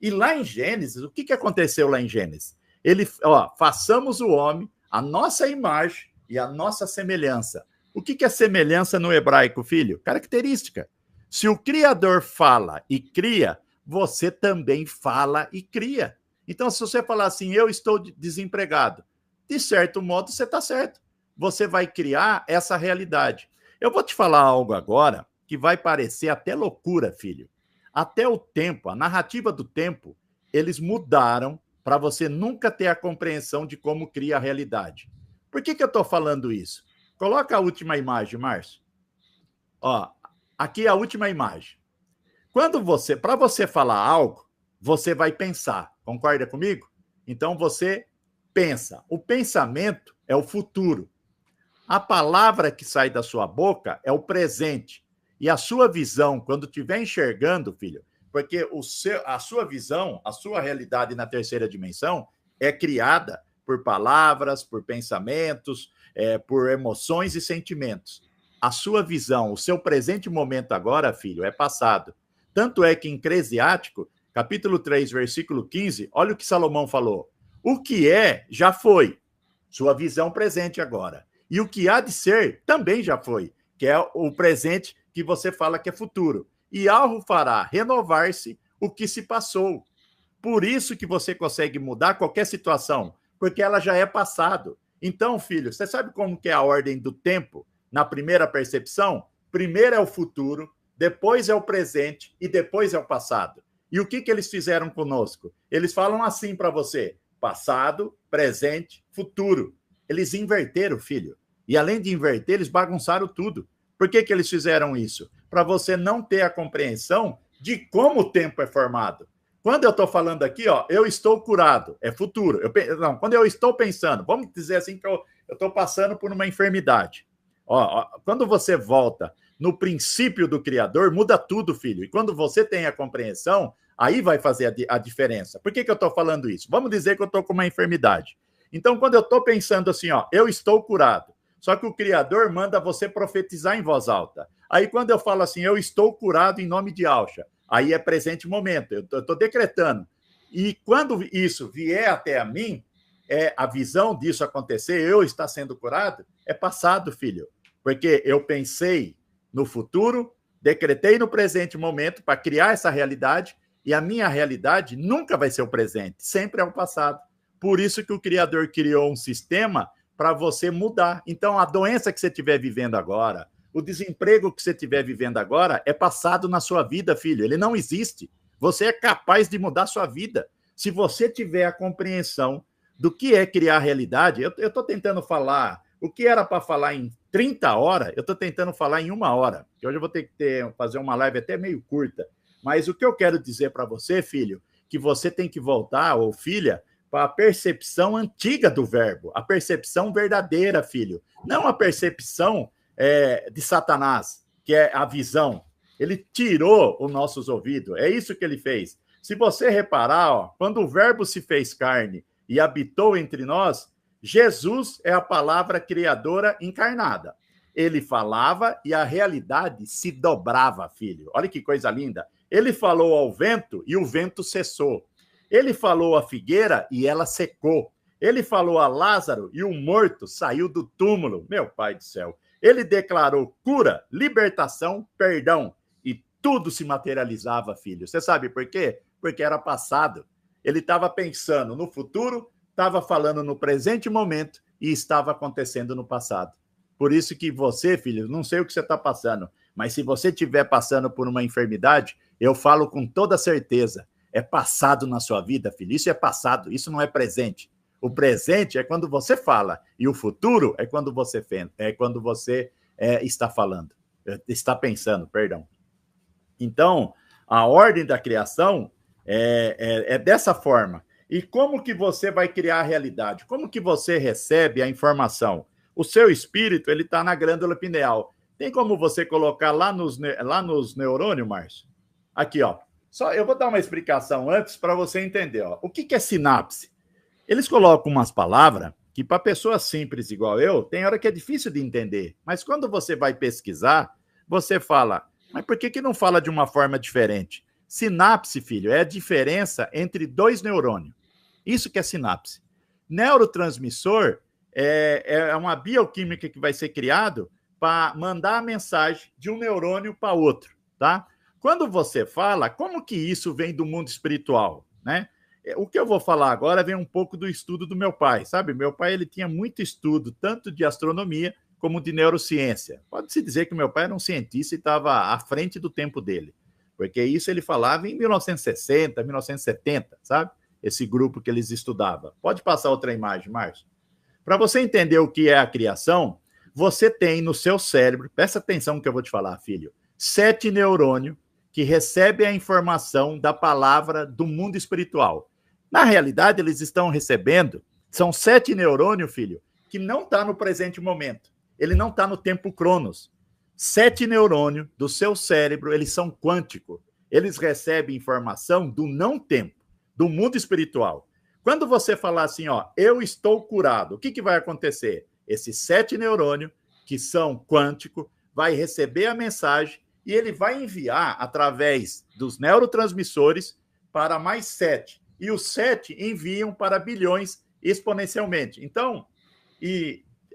E lá em Gênesis, o que aconteceu lá em Gênesis? Ele, façamos o homem, a nossa imagem e a nossa semelhança. O que é semelhança no hebraico, filho? Característica. Se o Criador fala e cria, você também fala e cria. Então, se você falar assim, eu estou desempregado, de certo modo, você está certo. Você vai criar essa realidade. Eu vou te falar algo agora que vai parecer até loucura, filho. Até o tempo, a narrativa do tempo, eles mudaram para você nunca ter a compreensão de como cria a realidade. Por que eu estou falando isso? Coloca a última imagem, Márcio. Aqui é a última imagem. Para você falar algo, você vai pensar. Concorda comigo? Então você pensa. O pensamento é o futuro. A palavra que sai da sua boca é o presente. E a sua visão, quando estiver enxergando, filho, porque a sua visão, a sua realidade na terceira dimensão é criada por palavras, por pensamentos, por emoções e sentimentos. A sua visão, o seu presente momento agora, filho, é passado. Tanto é que em Eclesiástico, capítulo 3, versículo 15, olha o que Salomão falou. O que é, já foi. Sua visão presente agora. E o que há de ser, também já foi. Que é o presente que você fala que é futuro. E algo fará renovar-se o que se passou. Por isso que você consegue mudar qualquer situação, porque ela já é passado. Então, filho, você sabe como que é a ordem do tempo na primeira percepção? Primeiro é o futuro, depois é o presente e depois é o passado. E o que eles fizeram conosco? Eles falam assim para você, passado, presente, futuro. Eles inverteram, filho. E além de inverter, eles bagunçaram tudo. Por que eles fizeram isso? Para você não ter a compreensão de como o tempo é formado. Quando eu estou falando aqui, eu estou curado, é futuro. Quando eu estou pensando, vamos dizer assim que eu estou passando por uma enfermidade. Quando você volta no princípio do Criador, muda tudo, filho. E quando você tem a compreensão, aí vai fazer a diferença. Por que eu estou falando isso? Vamos dizer que eu estou com uma enfermidade. Então, quando eu estou pensando assim, eu estou curado, só que o Criador manda você profetizar em voz alta. Aí, quando eu falo assim, eu estou curado em nome de Alcha, aí é presente momento, eu estou decretando. E quando isso vier até a mim, a visão disso acontecer, eu estar sendo curado, é passado, filho. Porque eu pensei no futuro, decretei no presente momento para criar essa realidade, e a minha realidade nunca vai ser o presente, sempre é o passado. Por isso que o Criador criou um sistema para você mudar. Então, a doença que você estiver vivendo agora, o desemprego que você estiver vivendo agora, é passado na sua vida, filho. Ele não existe. Você é capaz de mudar a sua vida. Se você tiver a compreensão do que é criar realidade, eu estou tentando falar, o que era para falar em 30 horas, eu estou tentando falar em 1 hora. Que hoje eu vou ter que fazer uma live até meio curta. Mas o que eu quero dizer para você, filho, que você tem que voltar, ou filha, para a percepção antiga do verbo, a percepção verdadeira, filho. Não a percepção de Satanás, que é a visão. Ele tirou os nossos ouvidos, é isso que ele fez. Se você reparar, quando o verbo se fez carne e habitou entre nós, Jesus é a palavra criadora encarnada. Ele falava e a realidade se dobrava, filho. Olha que coisa linda. Ele falou ao vento e o vento cessou. Ele falou à figueira e ela secou. Ele falou a Lázaro e o morto saiu do túmulo. Meu pai do céu. Ele declarou cura, libertação, perdão. E tudo se materializava, filho. Você sabe por quê? Porque era passado. Ele estava pensando no futuro, estava falando no presente momento e estava acontecendo no passado. Por isso que você, filho, não sei o que você está passando, mas se você estiver passando por uma enfermidade, eu falo com toda certeza, é passado na sua vida, filho. Isso é passado, isso não é presente. O presente é quando você fala e o futuro é quando você está falando, está pensando, perdão. Então, a ordem da criação é dessa forma. E como que você vai criar a realidade? Como que você recebe a informação? O seu espírito, ele está na glândula pineal. Tem como você colocar lá nos neurônios, Márcio? Aqui, ó. Só eu vou dar uma explicação antes para você entender. Ó. O que é sinapse? Eles colocam umas palavras que, para pessoa simples igual eu, tem hora que é difícil de entender. Mas quando você vai pesquisar, você fala, mas por que não fala de uma forma diferente? Sinapse, filho, é a diferença entre dois neurônios. Isso que é sinapse. Neurotransmissor é uma bioquímica que vai ser criado para mandar a mensagem de um neurônio para outro, tá? Quando você fala, como que isso vem do mundo espiritual, né? O que eu vou falar agora vem um pouco do estudo do meu pai, sabe? Meu pai, ele tinha muito estudo, tanto de astronomia como de neurociência. Pode-se dizer que meu pai era um cientista e estava à frente do tempo dele, porque isso ele falava em 1960, 1970, sabe? Esse grupo que eles estudavam. Pode passar outra imagem, Márcio. Para você entender o que é a criação, você tem no seu cérebro, presta atenção no que eu vou te falar, filho, 7 neurônios que recebem a informação da palavra do mundo espiritual. Na realidade, eles estão recebendo, são 7 neurônios, filho, que não está no presente momento. Ele não está no tempo cronos. 7 neurônios do seu cérebro, eles são quânticos. Eles recebem informação do não tempo, do mundo espiritual. Quando você falar assim, ó, eu estou curado, o que vai acontecer? Esses 7 neurônios, que são quânticos, vai receber a mensagem e ele vai enviar através dos neurotransmissores para mais 7. E os 7 enviam para bilhões exponencialmente. Então,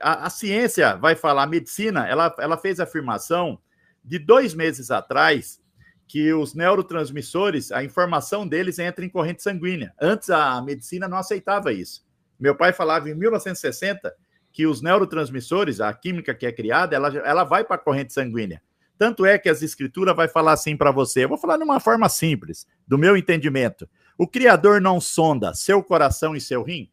a ciência vai falar, a medicina, ela fez a afirmação de 2 meses atrás que os neurotransmissores, a informação deles entra em corrente sanguínea. Antes a medicina não aceitava isso. Meu pai falava em 1960 que os neurotransmissores, a química que é criada, ela vai para a corrente sanguínea. Tanto é que as escrituras vai falar assim para você. Eu vou falar de uma forma simples, do meu entendimento. O Criador não sonda seu coração e seu rim?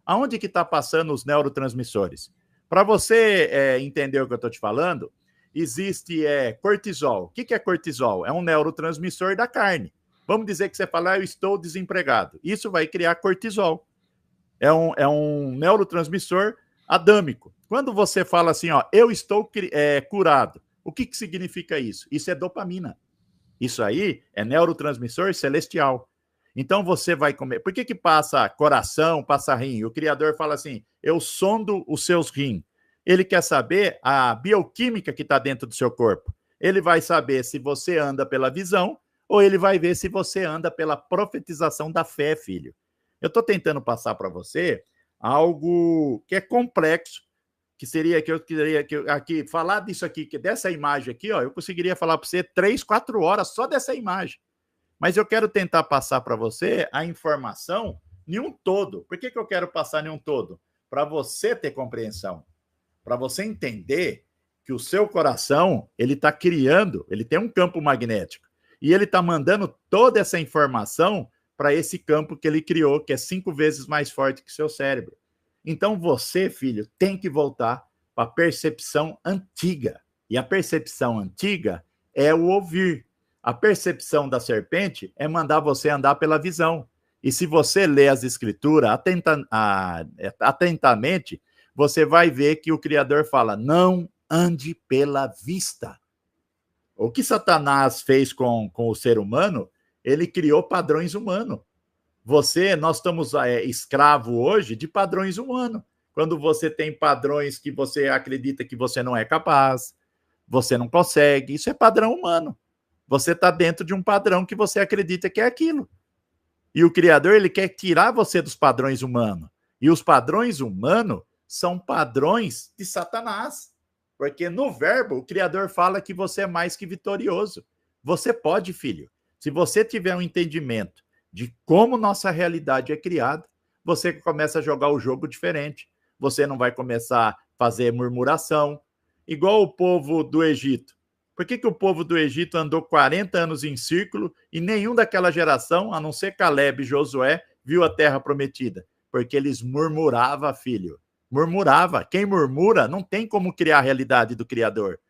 Aonde que está passando os neurotransmissores? Para você entender o que eu estou te falando, existe cortisol. O que é cortisol? É um neurotransmissor da carne. Vamos dizer que você fala, eu estou desempregado. Isso vai criar cortisol. É um neurotransmissor adâmico. Quando você fala assim, ó, eu estou curado, o que significa isso? Isso é dopamina. Isso aí é neurotransmissor celestial. Então você vai comer. Por que passa coração, passa rim? O Criador fala assim, eu sondo os seus rins. Ele quer saber a bioquímica que está dentro do seu corpo. Ele vai saber se você anda pela visão ou ele vai ver se você anda pela profetização da fé, filho. Eu estou tentando passar para você algo que é complexo, que seria que eu queria aqui falar disso aqui, que dessa imagem aqui, ó, eu conseguiria falar para você 3, 4 horas só dessa imagem. Mas eu quero tentar passar para você a informação em um todo. Por que eu quero passar em um todo? Para você ter compreensão. Para você entender que o seu coração, ele está criando, ele tem um campo magnético. E ele está mandando toda essa informação para esse campo que ele criou, que é 5 vezes mais forte que seu cérebro. Então você, filho, tem que voltar para a percepção antiga. E a percepção antiga é o ouvir. A percepção da serpente é mandar você andar pela visão. E se você lê as escrituras atentamente, você vai ver que o Criador fala, não ande pela vista. O que Satanás fez com o ser humano, ele criou padrões humanos. Nós estamos escravo hoje de padrões humanos. Quando você tem padrões que você acredita que você não é capaz, você não consegue, isso é padrão humano. Você está dentro de um padrão que você acredita que é aquilo. E o Criador, ele quer tirar você dos padrões humanos. E os padrões humanos são padrões de Satanás. Porque no verbo, o Criador fala que você é mais que vitorioso. Você pode, filho. Se você tiver um entendimento de como nossa realidade é criada, você começa a jogar o jogo diferente. Você não vai começar a fazer murmuração, igual o povo do Egito. Por que o povo do Egito andou 40 anos em círculo e nenhum daquela geração, a não ser Caleb e Josué, viu a terra prometida? Porque eles murmuravam, filho. Murmurava. Quem murmura não tem como criar a realidade do Criador.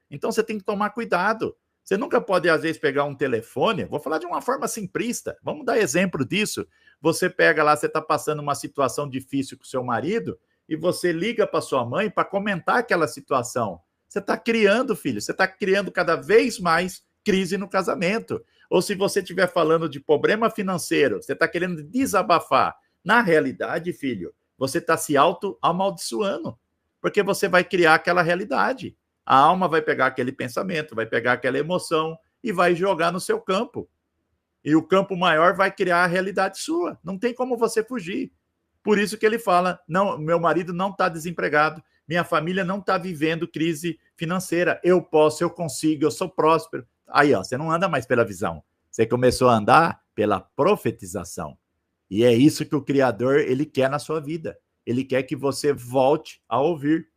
Então você tem que tomar cuidado. Você nunca pode, às vezes, pegar um telefone, vou falar de uma forma simplista, vamos dar exemplo disso. Você pega lá, você está passando uma situação difícil com seu marido e você liga para sua mãe para comentar aquela situação. Você está criando, filho, você está criando cada vez mais crise no casamento. Ou se você estiver falando de problema financeiro, você está querendo desabafar. Na realidade, filho, você está se auto-amaldiçoando, porque você vai criar aquela realidade. A alma vai pegar aquele pensamento, vai pegar aquela emoção e vai jogar no seu campo. E o campo maior vai criar a realidade sua. Não tem como você fugir. Por isso que ele fala, não, meu marido não está desempregado, minha família não está vivendo crise financeira. Eu posso, eu consigo, eu sou próspero. Aí, ó, você não anda mais pela visão. Você começou a andar pela profetização. E é isso que o Criador, ele quer na sua vida. Ele quer que você volte a ouvir.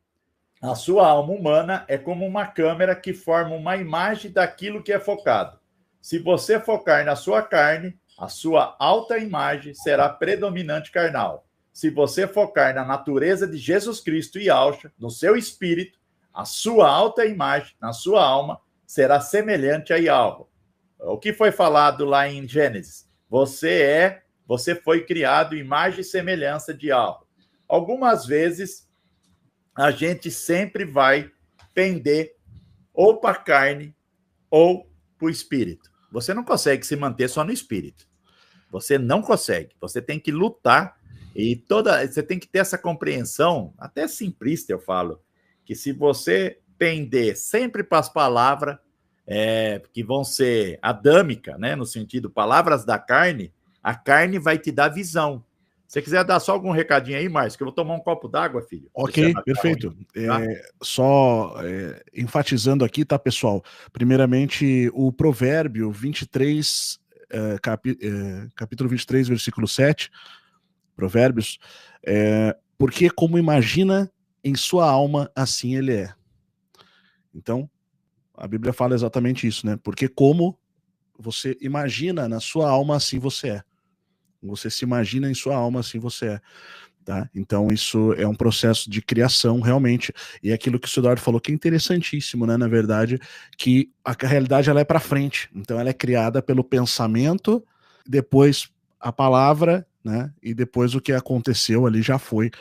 A sua alma humana é como uma câmera que forma uma imagem daquilo que é focado. Se você focar na sua carne, a sua alta imagem será predominante carnal. Se você focar na natureza de Jesus Cristo e alcha, no seu espírito, a sua alta imagem, na sua alma, será semelhante a Yahweh. O que foi falado lá em Gênesis? Você foi criado imagem e semelhança de Yahweh. Algumas vezes a gente sempre vai pender ou para a carne ou para o espírito. Você não consegue se manter só no espírito. Você não consegue. Você tem que lutar e você tem que ter essa compreensão, até simplista eu falo, que se você pender sempre para as palavras que vão ser adâmica, né, no sentido palavras da carne, a carne vai te dar visão. Se você quiser dar só algum recadinho aí, Márcio, que eu vou tomar um copo d'água, filho. Ok, perfeito. Só enfatizando aqui, tá, pessoal? Primeiramente, o provérbio 23, capítulo 23, versículo 7, provérbios, porque como imagina em sua alma, assim ele é. Então, a Bíblia fala exatamente isso, né? Porque como você imagina na sua alma, assim você é. Você se imagina em sua alma, assim você é. Tá? Então isso é um processo de criação realmente, e é aquilo que o Sr. Eduardo falou que é interessantíssimo, né, na verdade, que a realidade ela é para frente, então ela é criada pelo pensamento, depois a palavra, né, e depois o que aconteceu ali já foi.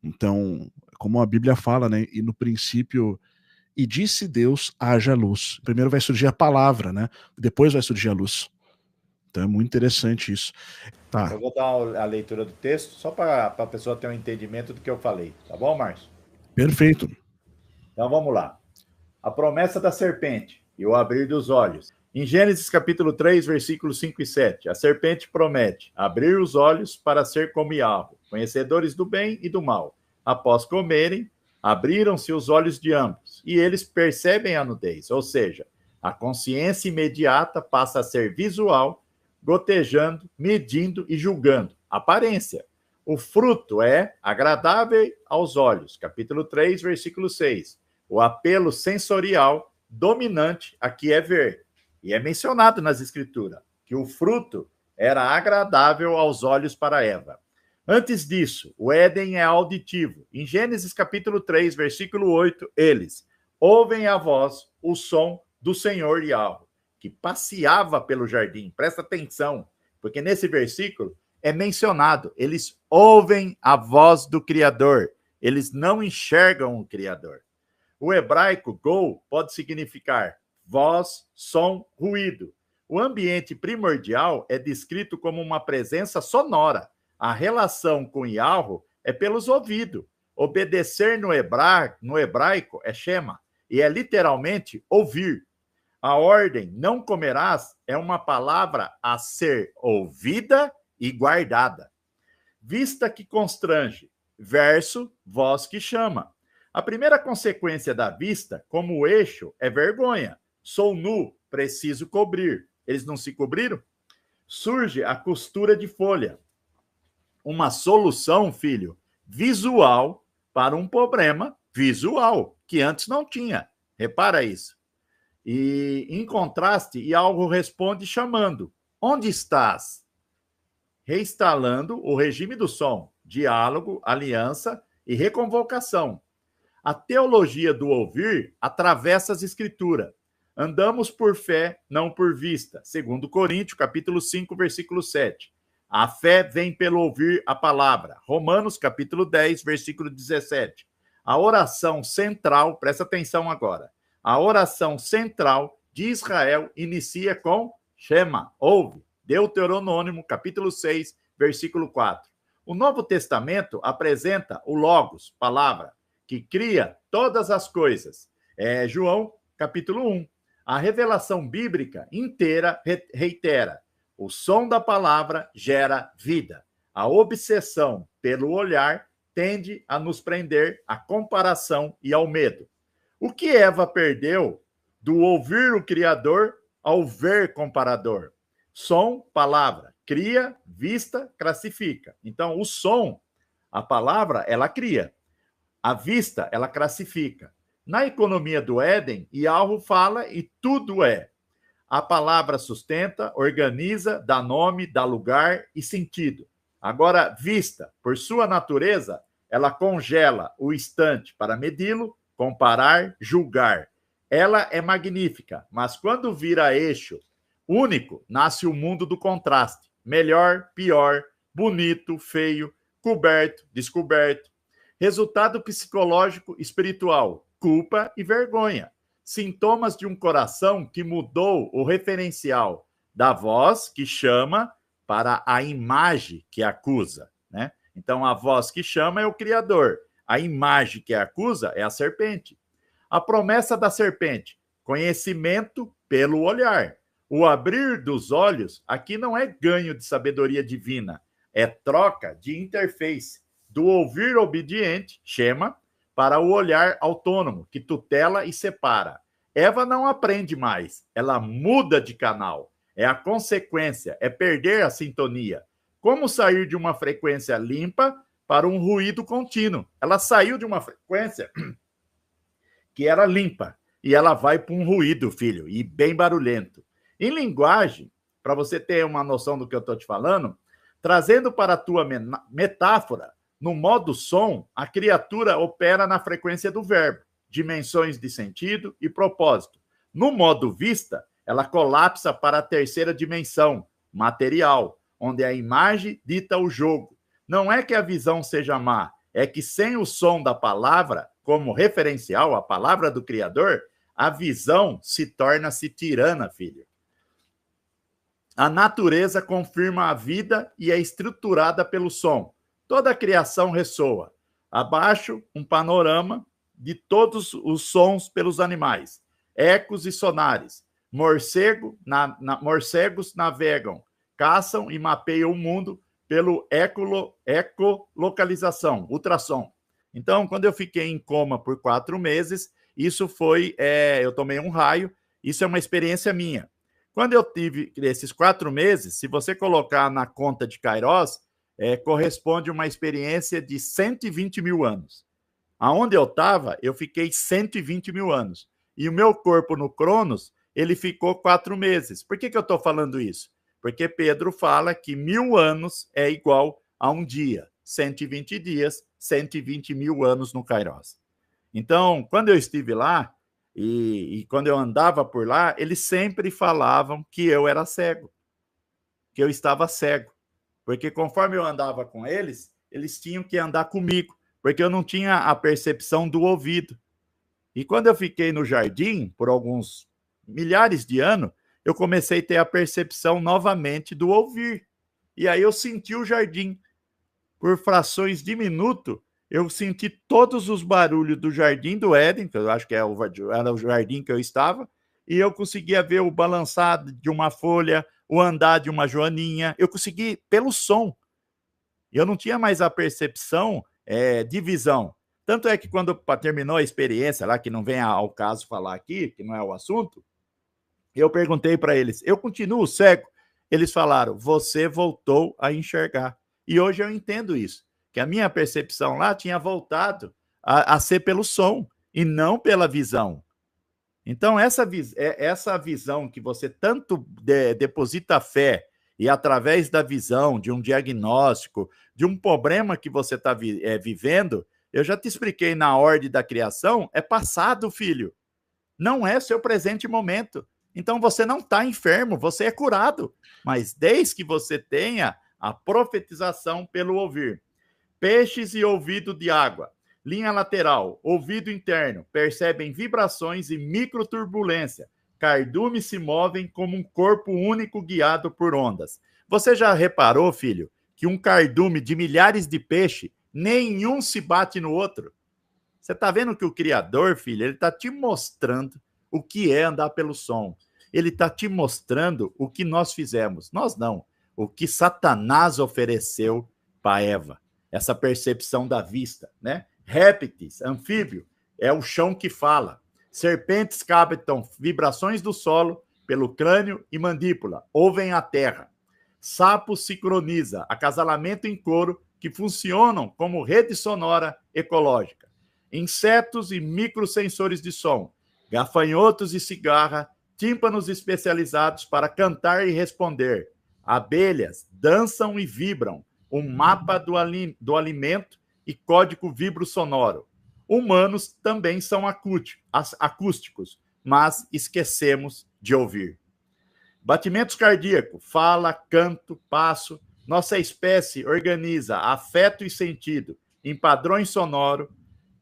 Então, como a Bíblia fala, né, e no princípio, e disse Deus, haja luz. Primeiro vai surgir a palavra, né, depois vai surgir a luz. Então é muito interessante isso. Tá. Eu vou dar a leitura do texto só para a pessoa ter um entendimento do que eu falei. Tá bom, Márcio? Perfeito. Então vamos lá. A promessa da serpente e o abrir dos olhos. Em Gênesis capítulo 3, versículos 5 e 7, a serpente promete abrir os olhos para ser como Yahweh, conhecedores do bem e do mal. Após comerem, abriram-se os olhos de ambos e eles percebem a nudez, ou seja, a consciência imediata passa a ser visual, gotejando, medindo e julgando. Aparência. O fruto é agradável aos olhos. Capítulo 3, versículo 6. O apelo sensorial dominante aqui é ver. E é mencionado nas escrituras que o fruto era agradável aos olhos para Eva. Antes disso, o Éden é auditivo. Em Gênesis capítulo 3, versículo 8, eles ouvem a voz, o som do Senhor Yahweh, que passeava pelo jardim. Presta atenção, porque nesse versículo é mencionado, eles ouvem a voz do Criador, eles não enxergam o Criador. O hebraico gol pode significar voz, som, ruído. O ambiente primordial é descrito como uma presença sonora. A relação com Yahweh é pelos ouvidos. Obedecer no hebraico é shema, e é literalmente ouvir. A ordem não comerás é uma palavra a ser ouvida e guardada. Vista que constrange, verso voz que chama. A primeira consequência da vista, como eixo, é vergonha. Sou nu, preciso cobrir. Eles não se cobriram? Surge a costura de folha. Uma solução, filho, visual para um problema visual, que antes não tinha. Repara isso. E, em contraste, algo responde chamando. Onde estás? Reinstalando o regime do som, diálogo, aliança e reconvocação. A teologia do ouvir atravessa as escrituras. Andamos por fé, não por vista. Segundo Coríntios, capítulo 5, versículo 7. A fé vem pelo ouvir a palavra. Romanos, capítulo 10, versículo 17. A oração central, presta atenção agora. A oração central de Israel inicia com Shema, ouve. Deuteronômio, capítulo 6, versículo 4. O Novo Testamento apresenta o Logos, palavra, que cria todas as coisas. João, capítulo 1. A revelação bíblica inteira reitera. O som da palavra gera vida. A obsessão pelo olhar tende a nos prender à comparação e ao medo. O que Eva perdeu do ouvir o Criador ao ver comparador? Som, palavra. Cria, vista, classifica. Então, o som, a palavra, ela cria. A vista, ela classifica. Na economia do Éden, Yahweh fala e tudo é. A palavra sustenta, organiza, dá nome, dá lugar e sentido. Agora, vista, por sua natureza, ela congela o instante para medi-lo, comparar, julgar. Ela é magnífica, mas quando vira eixo único, nasce o mundo do contraste. Melhor, pior, bonito, feio, coberto, descoberto. Resultado psicológico espiritual, culpa e vergonha. Sintomas de um coração que mudou o referencial da voz que chama para a imagem que acusa, né? Então, a voz que chama é o Criador. A imagem que acusa é a serpente. A promessa da serpente, conhecimento pelo olhar. O abrir dos olhos, aqui não é ganho de sabedoria divina, é troca de interface do ouvir obediente, Shema, para o olhar autônomo, que tutela e separa. Eva não aprende mais, ela muda de canal. É a consequência, é perder a sintonia. Como sair de uma frequência limpa para um ruído contínuo? Ela saiu de uma frequência que era limpa e ela vai para um ruído, filho, e bem barulhento. Em linguagem, para você ter uma noção do que eu estou te falando, trazendo para a tua metáfora, no modo som, a criatura opera na frequência do verbo, dimensões de sentido e propósito. No modo vista, ela colapsa para a terceira dimensão, material, onde a imagem dita o jogo. Não é que a visão seja má, é que sem o som da palavra, como referencial, a palavra do Criador, a visão se torna-se tirana, filho. A natureza confirma a vida e é estruturada pelo som. Toda a criação ressoa. Abaixo, um panorama de todos os sons pelos animais. Ecos e sonares. Morcegos navegam, caçam e mapeiam o mundo pelo ecolocalização, ultrassom. Então, quando eu fiquei em coma por 4 meses, isso foi... eu tomei um raio, isso é uma experiência minha. Quando eu tive esses 4 meses, se você colocar na conta de Kairos, corresponde a uma experiência de 120 mil anos. Aonde eu estava, eu fiquei 120 mil anos. E o meu corpo no Cronos, ele ficou 4 meses. Por que eu estou falando isso? Porque Pedro fala que 1000 anos é igual a um dia. 120 dias, 120 mil anos no Kairos. Então, quando eu estive lá, e quando eu andava por lá, eles sempre falavam que eu era cego, que eu estava cego. Porque conforme eu andava com eles, eles tinham que andar comigo, porque eu não tinha a percepção do ouvido. E quando eu fiquei no jardim, por alguns milhares de anos, eu comecei a ter a percepção novamente do ouvir. E aí eu senti o jardim. Por frações de minuto, eu senti todos os barulhos do jardim do Éden, que eu acho que era o jardim que eu estava, e eu conseguia ver o balançar de uma folha, o andar de uma joaninha, eu consegui pelo som. Eu não tinha mais a percepção de visão. Tanto é que quando terminou a experiência lá, que não vem ao caso falar aqui, que não é o assunto, eu perguntei para eles, eu continuo cego? Eles falaram, você voltou a enxergar. E hoje eu entendo isso, que a minha percepção lá tinha voltado a ser pelo som e não pela visão. Então, essa visão que você tanto deposita fé e através da visão, de um diagnóstico, de um problema que você está vivendo, eu já te expliquei na ordem da criação, é passado, filho. Não é seu presente momento. Então, você não está enfermo, você é curado. Mas desde que você tenha a profetização pelo ouvir. Peixes e ouvido de água. Linha lateral, ouvido interno, percebem vibrações e microturbulência. Cardumes se movem como um corpo único guiado por ondas. Você já reparou, filho, que um cardume de milhares de peixes, nenhum se bate no outro? Você está vendo que o Criador, filho, ele está te mostrando o que é andar pelo som. ele está te mostrando o que nós fizemos. Nós não. O que Satanás ofereceu para Eva. Essa percepção da vista, né? Répteis, anfíbio, é o chão que fala. Serpentes captam vibrações do solo pelo crânio e mandíbula, ouvem a terra. Sapo sincroniza, acasalamento em coro, que funcionam como rede sonora ecológica. Insetos e microsensores de som, gafanhotos e cigarra, tímpanos especializados para cantar e responder. Abelhas dançam e vibram, um mapa do alimento e código vibro-sonoro. Humanos também são acústicos, mas esquecemos de ouvir. Batimentos cardíacos, fala, canto, passo. Nossa espécie organiza afeto e sentido em padrões sonoros.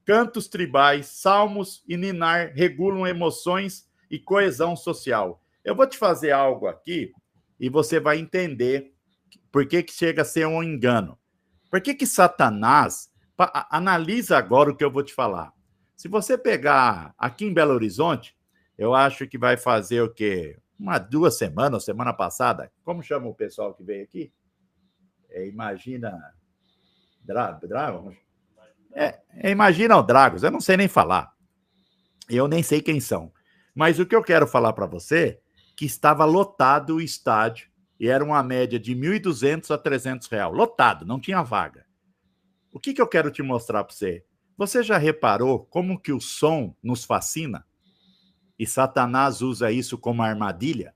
Cantos tribais, salmos e ninar regulam emoções e coesão social. Eu vou te fazer algo aqui e você vai entender por que chega a ser um engano. Por que Satanás... Analisa agora o que eu vou te falar. Se você pegar aqui em Belo Horizonte, eu acho que vai fazer o quê? 2 semanas, semana passada. Como chama o pessoal que veio aqui? Imagina... Dragos? Imagina o Dragos, eu não sei nem falar. Eu nem sei quem são. Mas o que eu quero falar para você, que estava lotado o estádio, e era uma média de R$1.200 a R$300. Lotado, não tinha vaga. O que eu quero te mostrar para você? Você já reparou como que o som nos fascina? E Satanás usa isso como armadilha?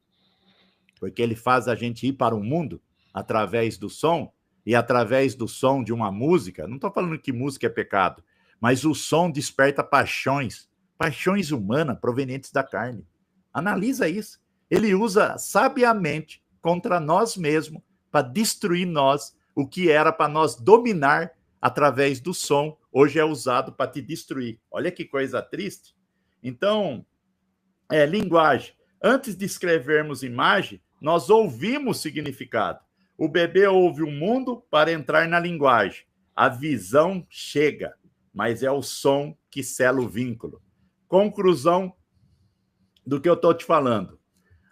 Porque ele faz a gente ir para o mundo através do som, e através do som de uma música, não estou falando que música é pecado, mas o som desperta paixões humanas provenientes da carne. Analisa isso. Ele usa sabiamente contra nós mesmos para destruir nós, o que era para nós dominar através do som, hoje é usado para te destruir. Olha que coisa triste. Então, linguagem. Antes de escrevermos imagem, nós ouvimos significado. O bebê ouve o mundo para entrar na linguagem. A visão chega, mas é o som que sela o vínculo. Conclusão do que eu estou te falando.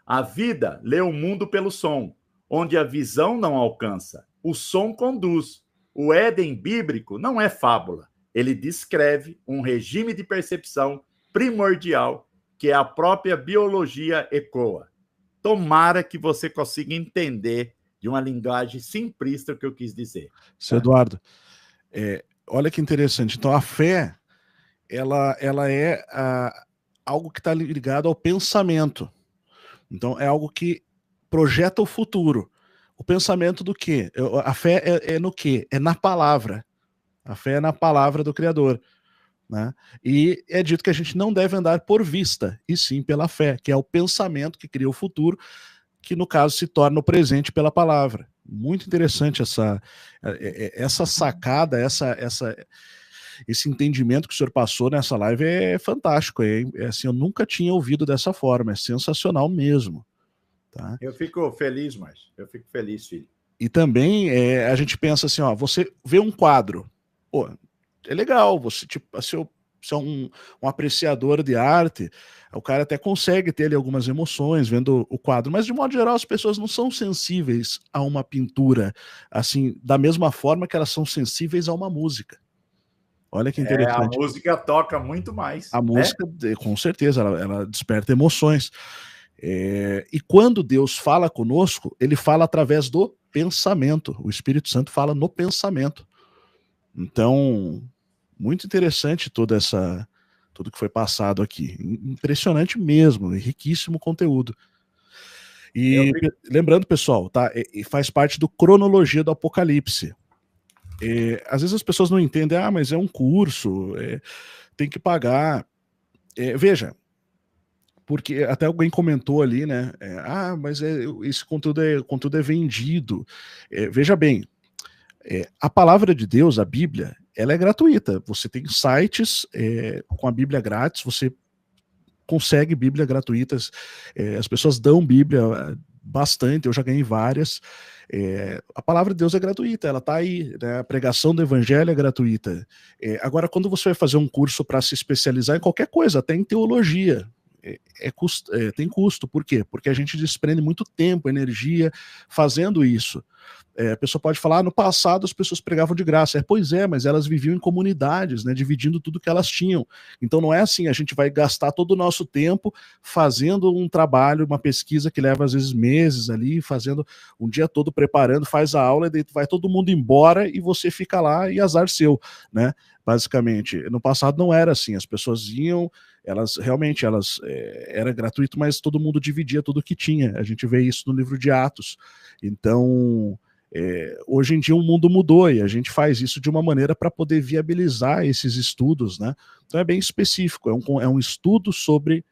A vida lê o mundo pelo som, onde a visão não alcança. O som conduz. O Éden bíblico não é fábula. Ele descreve um regime de percepção primordial que a própria biologia ecoa. Tomara que você consiga entender de uma linguagem simplista o que eu quis dizer. Seu Eduardo, olha que interessante. Então, a fé, ela é algo que está ligado ao pensamento. Então, é algo que projeta o futuro. O pensamento do quê? A fé é no quê? É na palavra. A fé é na palavra do Criador. Né? E é dito que a gente não deve andar por vista, e sim pela fé, que é o pensamento que cria o futuro, que no caso se torna o presente pela palavra. Muito interessante essa sacada, esse entendimento que o senhor passou nessa live é fantástico. Assim, eu nunca tinha ouvido dessa forma, é sensacional mesmo. Tá? Eu fico feliz, Márcio. Eu fico feliz, filho. E também a gente pensa assim, ó, você vê um quadro, pô, é legal, você tipo, se é um apreciador de arte, o cara até consegue ter ali algumas emoções vendo o quadro, mas de modo geral as pessoas não são sensíveis a uma pintura, assim, da mesma forma que elas são sensíveis a uma música. Olha que interessante. A música toca muito mais. A música, com certeza, ela desperta emoções. E quando Deus fala conosco, ele fala através do pensamento. O Espírito Santo fala no pensamento. Então, muito interessante tudo que foi passado aqui. Impressionante mesmo, riquíssimo conteúdo. E lembrando, pessoal, tá? Faz parte do Cronologia do Apocalipse. Às vezes as pessoas não entendem, mas é um curso, tem que pagar. Veja, porque até alguém comentou ali, né? Mas esse conteúdo é vendido. Veja bem, a palavra de Deus, a Bíblia, ela é gratuita. Você tem sites com a Bíblia grátis, você consegue Bíblia gratuitas. As pessoas dão Bíblia bastante, eu já ganhei várias. A palavra de Deus é gratuita, ela está aí, né? A pregação do evangelho é gratuita. Agora, quando você vai fazer um curso para se especializar em qualquer coisa, até em teologia, tem custo. Por quê? Porque a gente desprende muito tempo, energia fazendo isso. A pessoa pode falar, no passado as pessoas pregavam de graça. Pois é, mas elas viviam em comunidades, né, dividindo tudo que elas tinham. Então não é assim, a gente vai gastar todo o nosso tempo fazendo um trabalho, uma pesquisa que leva às vezes meses ali, fazendo um dia todo preparando, faz a aula e daí vai todo mundo embora e você fica lá e azar seu, né? Basicamente. No passado não era assim, as pessoas iam, elas realmente era gratuito, mas todo mundo dividia tudo que tinha. A gente vê isso no livro de Atos. Então, hoje em dia o mundo mudou e a gente faz isso de uma maneira para poder viabilizar esses estudos, né? Então é bem específico, é um estudo sobre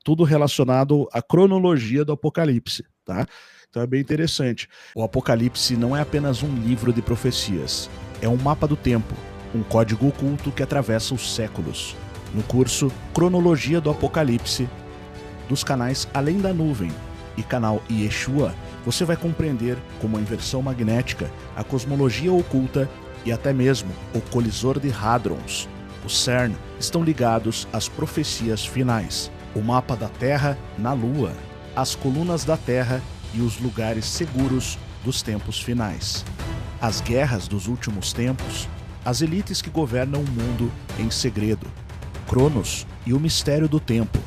tudo relacionado à cronologia do Apocalipse, tá? Então é bem interessante. O Apocalipse não é apenas um livro de profecias, é um mapa do tempo, um código oculto que atravessa os séculos. No curso Cronologia do Apocalipse, dos canais Além da Nuvem e canal Yeshua, você vai compreender como a inversão magnética, a cosmologia oculta e até mesmo o colisor de hadrons, o CERN, estão ligados às profecias finais. O mapa da Terra na Lua, as colunas da Terra e os lugares seguros dos tempos finais. As guerras dos últimos tempos, as elites que governam o mundo em segredo, Cronos e o mistério do tempo,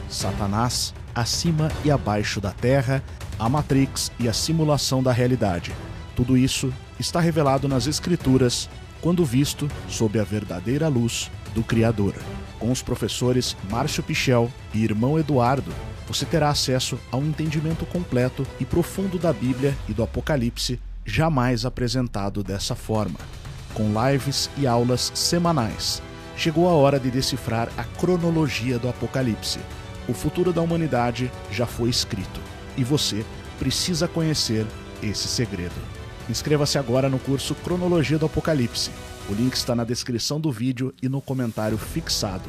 Satanás acima e abaixo da Terra, a Matrix e a simulação da realidade. Tudo isso está revelado nas Escrituras quando visto sob a verdadeira luz do Criador. Com os professores Márcio Pichel e irmão Eduardo, você terá acesso a um entendimento completo e profundo da Bíblia e do Apocalipse jamais apresentado dessa forma. Com lives e aulas semanais, chegou a hora de decifrar a cronologia do Apocalipse. O futuro da humanidade já foi escrito e você precisa conhecer esse segredo. Inscreva-se agora no curso Cronologia do Apocalipse. O link está na descrição do vídeo e no comentário fixado.